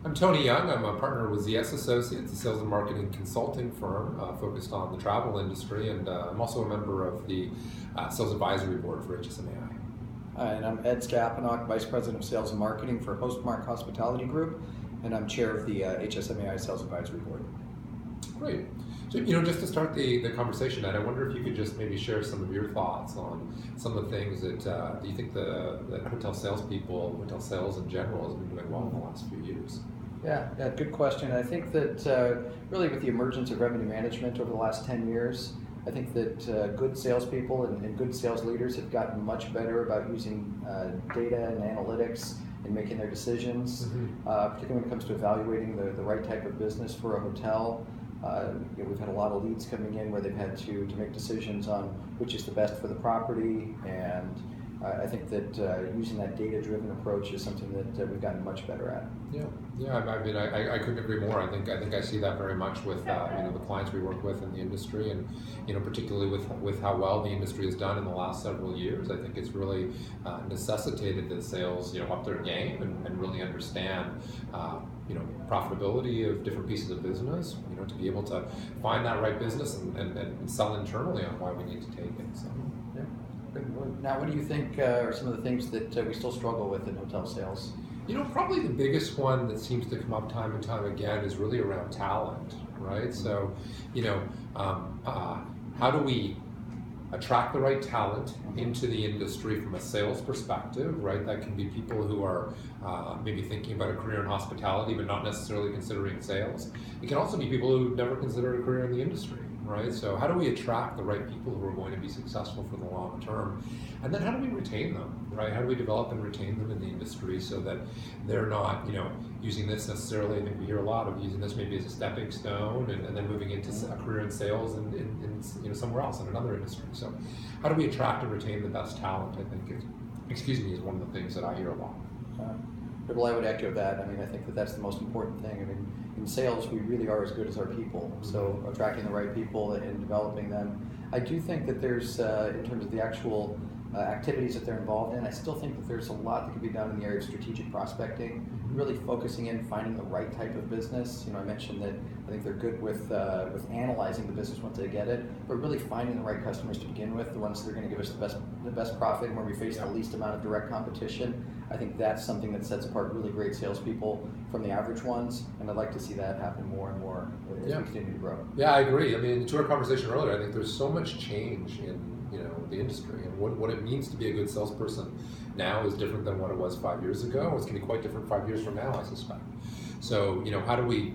I'm Tony Yeung. I'm a partner with ZS Associates, a sales and marketing consulting firm focused on the travel industry, and I'm also a member of the Sales Advisory Board for HSMAI. Hi, and I'm Ed Skapinok, Vice President of Sales and Marketing for Hostmark Hospitality Group, and I'm Chair of the HSMAI Sales Advisory Board. Great. So, just to start the conversation, Ed, I wonder if you could just maybe share some of your thoughts on some of the things that you think the hotel salespeople, hotel sales in general, has been doing well in the last few years. Yeah, good question. I think that really with the emergence of revenue management over the last 10 years, I think that good salespeople and good sales leaders have gotten much better about using data and analytics in making their decisions, particularly when it comes to evaluating the right type of business for a hotel. We've had a lot of leads coming in where they've had to make decisions on which is the best for the property, and I think that using that data-driven approach is something that we've gotten much better at. Yeah. I mean, I couldn't agree more. I think I see that very much with the clients we work with in the industry, and particularly with how well the industry has done in the last several years. I think it's really necessitated that sales up their game and really understand profitability of different pieces of business. To be able to find that right business and sell internally on why we need to take it. So. Yeah. Now, what do you think are some of the things that we still struggle with in hotel sales? Probably the biggest one that seems to come up time and time again is really around talent, right? So, how do we attract the right talent into the industry from a sales perspective, right? That can be people who are maybe thinking about a career in hospitality, but not necessarily considering sales. It can also be people who've never considered a career in the industry, right? So how do we attract the right people who are going to be successful for the long term? And then how do we retain them, right? How do we develop and retain them in the industry so that they're not, using this necessarily, I think we hear a lot of using this maybe as a stepping stone and then moving into a career in sales and in somewhere else in another industry. So how do we attract and retain the best talent, I think is one of the things that I hear a lot. Well, I would echo that. I mean, I think that that's the most important thing. I mean, in sales, we really are as good as our people. So attracting the right people and developing them. I do think that there's, in terms of the actual activities that they're involved in, I still think that there's a lot that can be done in the area of strategic prospecting, really focusing in, finding the right type of business. I mentioned that I think they're good with analyzing the business once they get it, but really finding the right customers to begin with, the ones that are going to give us the best profit and where we face the least amount of direct competition. I think that's something that sets apart really great salespeople from the average ones, and I'd like to see that happen more and more as we continue to grow. Yeah, I agree. I mean, to our conversation earlier, I think there's so much change in the industry, and what it means to be a good salesperson now is different than what it was 5 years ago. It's going to be quite different 5 years from now, I suspect. So, how do we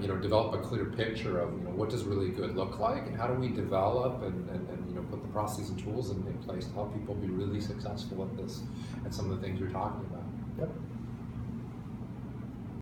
develop a clear picture of what does really good look like, and how do we develop and put the processes and tools in place to help people be really successful at this, at some of the things you're talking about. Yep.